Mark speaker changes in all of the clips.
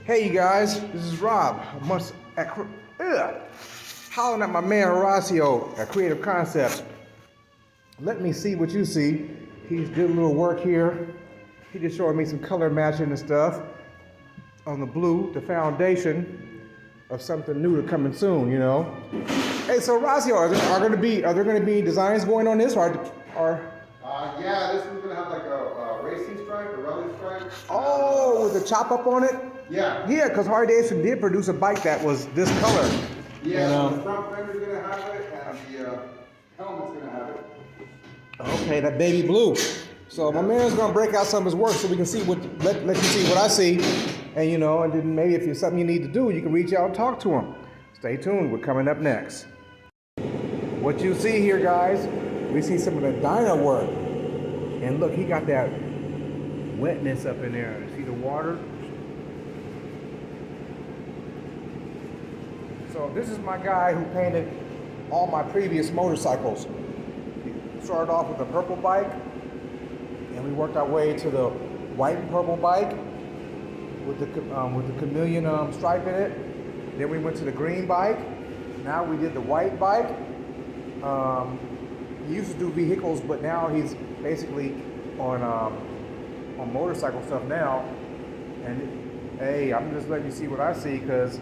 Speaker 1: Hey you guys, this is Rob. Hollering at my man Horacio at Creative Concepts. Let me see what you see. He's doing a little work here. He just showing me some color matching and stuff on the blue, the foundation of something new to coming soon, you know. Hey, so Horacio, are there going to be designs going on this, or?
Speaker 2: Yeah, this one's gonna have like a racing stripe, a rally stripe.
Speaker 1: Oh, with the chop up on it?
Speaker 2: Yeah.
Speaker 1: Yeah, because Harley Davidson did produce a bike that was this color.
Speaker 2: Yeah, so the front fender's gonna have it, and the helmet's gonna have it.
Speaker 1: Okay, that baby blue. So my man's gonna break out some of his work so we can see let you see what I see, and and then maybe if there's something you need to do, you can reach out and talk to him. Stay tuned. We're coming up next. What you see here, guys, we see some of the dyno work, and look, he got that wetness up in there. See the water? So this is my guy who painted all my previous motorcycles. We started off with a purple bike, and we worked our way to the white and purple bike with the chameleon stripe in it. Then we went to the green bike. Now we did the white bike. He used to do vehicles, but now he's basically on motorcycle stuff now. And hey, I'm just letting you see what I see because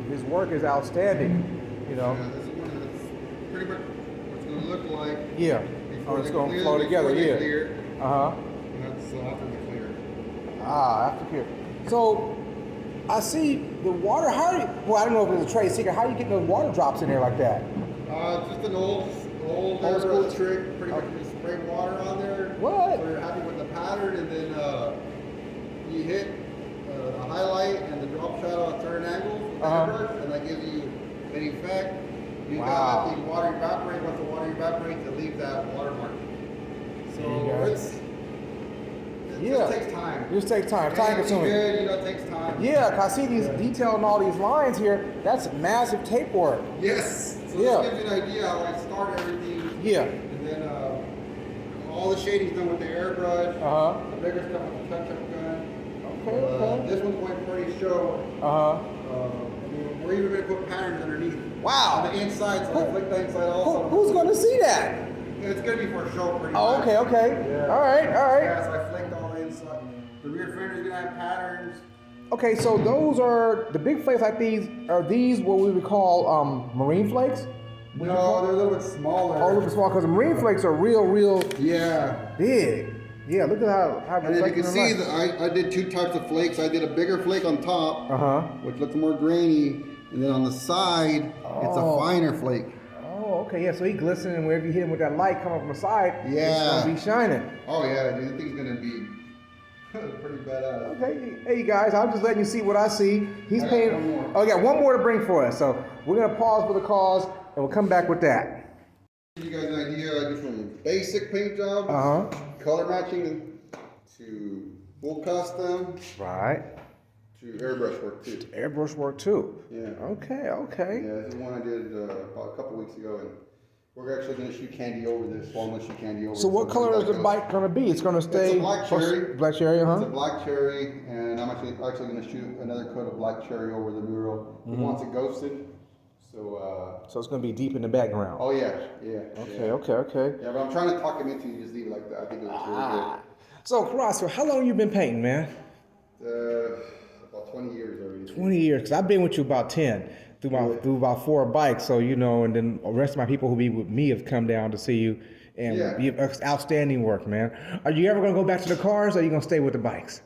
Speaker 1: his work is outstanding,
Speaker 2: Yeah, this is one that's pretty much what it's gonna look like.
Speaker 1: Yeah. It's gonna flow together. Yeah.
Speaker 2: Clear,
Speaker 1: And
Speaker 2: that's after the clear.
Speaker 1: after clear. So I see the water. Well, I don't know if it's a trade secret. How are you getting those water drops in there like that?
Speaker 2: Just an old
Speaker 1: school
Speaker 2: trick. Pretty much you spray water on there.
Speaker 1: What?
Speaker 2: So you're happy with the pattern, and then you hit the highlight and the drop shadow at certain angles with the airbrush, and that gives you an effect. You gotta let the water evaporate. Once the water evaporates, to leave that watermark. So it just takes time.
Speaker 1: It just takes time. Time consuming.
Speaker 2: Good, it takes time.
Speaker 1: Yeah, cause I see these detail and all these lines here. That's massive tape work.
Speaker 2: Yes. So this gives you an idea how I start everything.
Speaker 1: Yeah.
Speaker 2: And then all the shading's done with the airbrush. The bigger stuff with the touch-up gun.
Speaker 1: Okay.
Speaker 2: This one's going pretty show. We're even going to put patterns underneath.
Speaker 1: Wow.
Speaker 2: On the inside, so I flick the inside also.
Speaker 1: Who's going to see that?
Speaker 2: It's going to be for show pretty
Speaker 1: much.
Speaker 2: Okay.
Speaker 1: Yeah. All right.
Speaker 2: Yeah, so I flicked all the inside. The rear fender's going to have patterns.
Speaker 1: Okay, so those are the big flakes like these. Are these what we would call marine flakes?
Speaker 2: No, they're a little bit smaller.
Speaker 1: Oh, a little bit small because the marine flakes are real big. Yeah, look at how.
Speaker 2: And then you can see that I did two types of flakes. I did a bigger flake on top, which looks more grainy, and then on the side, it's a finer flake.
Speaker 1: Oh, okay, yeah. So he glistening, and wherever you hit him with that light coming from the side, it's gonna be shining.
Speaker 2: Oh yeah, the thing's gonna be pretty badass.
Speaker 1: Okay, hey guys, I'm just letting you see what I see. He's painting. Oh, yeah, one more to bring for us. So we're gonna pause for the cause, and we'll come back with that.
Speaker 2: Give you guys an idea. I do from basic paint jobs, color matching, to full custom,
Speaker 1: right,
Speaker 2: to airbrush work too.
Speaker 1: Yeah. Okay.
Speaker 2: Yeah, this is one I did about a couple weeks ago, and we're actually going to shoot candy over this. Well, I'm going to shoot candy over.
Speaker 1: So what color is the bike going to be? It's going to stay.
Speaker 2: It's a black cherry.
Speaker 1: Black cherry,
Speaker 2: It's a black cherry, and I'm actually going to shoot another coat of black cherry over the mural. He wants it ghosted. So
Speaker 1: it's going to be deep in the background.
Speaker 2: Oh yeah.
Speaker 1: Okay.
Speaker 2: Yeah, but I'm trying to talk him into just leave it like that. I think it looks really good.
Speaker 1: So, Horacio, how long you been painting, man?
Speaker 2: About 20 years already.
Speaker 1: 20 years, because I've been with you about 10, through about 4 bikes. So, and then the rest of my people who be with me have come down to see you, and you have outstanding work, man. Are you ever going to go back to the cars, or are you going to stay with the bikes?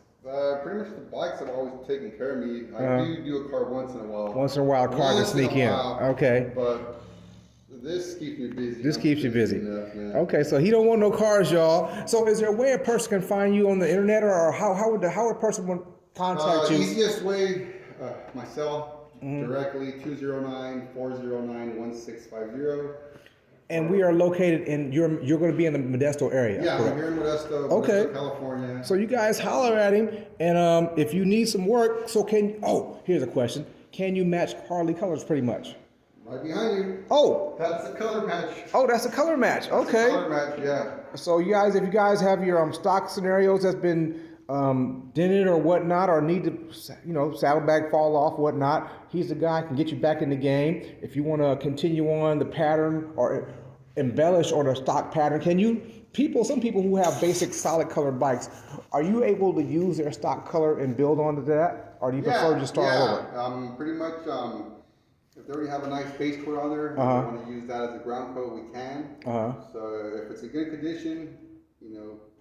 Speaker 2: Pretty much the bikes have always taken care of me. I do a car once in a while.
Speaker 1: Once in a while, a car to sneak in. Okay.
Speaker 2: But this keeps me busy.
Speaker 1: This keeps you busy.
Speaker 2: Enough,
Speaker 1: okay, so he don't want no cars, y'all. So is there a way a person can find you on the internet, or how would a person want to contact you?
Speaker 2: Easiest way, my cell, directly, 209-409-1650.
Speaker 1: And we are located in, you're going to be in the Modesto area.
Speaker 2: Yeah, I'm here in Modesto, California.
Speaker 1: So you guys holler at him, and if you need some work, here's a question. Can you match Harley colors pretty much?
Speaker 2: Right behind you.
Speaker 1: Oh.
Speaker 2: That's a color match.
Speaker 1: Oh, that's a color match. Okay.
Speaker 2: Color match, yeah.
Speaker 1: So you guys, if you guys have your stock scenarios that's been dented or whatnot, or need to, saddlebag fall off, whatnot, he's the guy who can get you back in the game. If you want to continue on the pattern or embellish on a stock pattern, some people who have basic solid colored bikes, are you able to use their stock color and build onto that? Or do you prefer to start over?
Speaker 2: Pretty much, if they already have a nice base coat on there, if they want to use that as a ground coat, we can. So if it's in good condition, we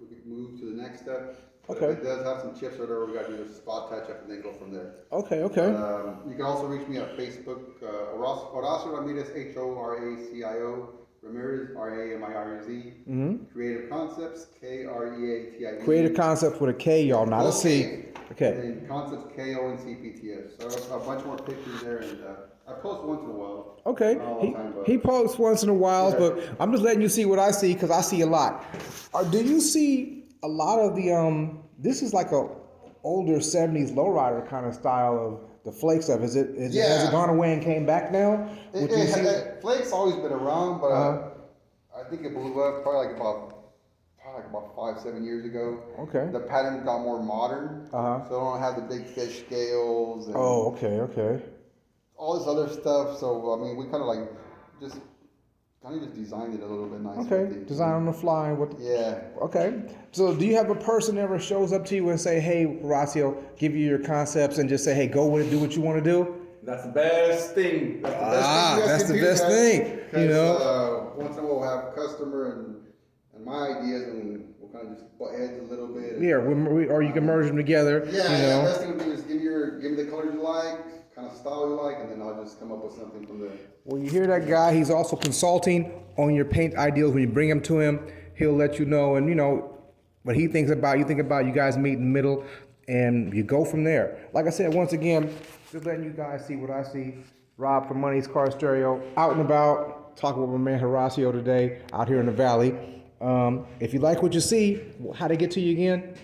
Speaker 2: can move to the next step.
Speaker 1: Okay.
Speaker 2: If it does have some chips or whatever, we got to do a spot touch up and then go from there.
Speaker 1: Okay.
Speaker 2: You can also reach me on Facebook, Horacio Ramirez, Horacio Ramirez, Ramirez. Kreative Consepts, Kreative.
Speaker 1: Creative Concepts with a K, y'all, not a C. Okay.
Speaker 2: And Concepts, KONCPTS. So a bunch more pictures there, and I post once in a while.
Speaker 1: Okay. He posts once in a while, but I'm just letting you see what I see because I see a lot. Do you see a lot of the this is like a older 70s lowrider kind of style of the flake stuff. Has it gone away and came back now?
Speaker 2: Flake's always been around, but I think it blew up probably about 5-7 years ago.
Speaker 1: Okay.
Speaker 2: The pattern got more modern, so they don't have the big fish scales. And
Speaker 1: okay.
Speaker 2: all this other stuff. So I mean, we kind of just designed it a little bit nicer.
Speaker 1: Okay, design on the fly.
Speaker 2: Yeah.
Speaker 1: Okay. So do you have a person that ever shows up to you and say, hey, Horacio, give you your concepts and just say, hey, go with it, do what you want to do?
Speaker 3: That's the best thing.
Speaker 1: That's the best thing.
Speaker 2: Once in a while we'll have a customer and my ideas, and we'll kind of just butt heads a little bit.
Speaker 1: Yeah, or you can merge them together.
Speaker 2: The best thing would be is give me the colors you like, kind of style you like, and then I'll just come up with something from there.
Speaker 1: Well, you hear that guy? He's also consulting on your paint ideas. When you bring them to him, he'll let you know, and what he thinks about, you think about. You guys meet in the middle, and you go from there. Like I said, once again, just letting you guys see what I see. Rob from Money's Car Stereo, out and about, talking with my man Horacio today, out here in the valley. If you like what you see, how to get to you again?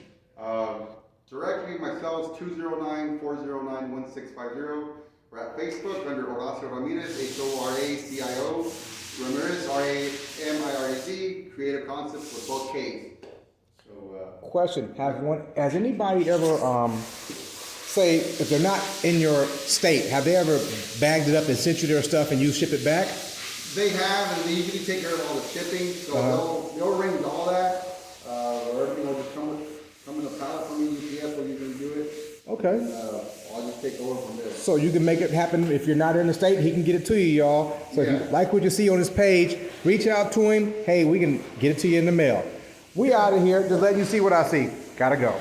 Speaker 2: Directly, my cell is 209-409-1650. We're at Facebook under Horacio Ramirez, Horacio Ramirez, Ramirez, Kreative Concepts with both K's.
Speaker 1: Question: Has anybody ever, say, if they're not in your state, have they ever bagged it up and sent you their stuff and you ship it back?
Speaker 2: They have, and they usually take care of all the shipping, so they'll arrange all that, or everything will just come in a pallet from me, UPS, where you can do it.
Speaker 1: Okay.
Speaker 2: And, I'll just take over from there.
Speaker 1: So you can make it happen. If you're not in the state, he can get it to you, y'all. So if you like what you see on his page, reach out to him. Hey, we can get it to you in the mail. We out of here. Just letting you see what I see. Gotta go.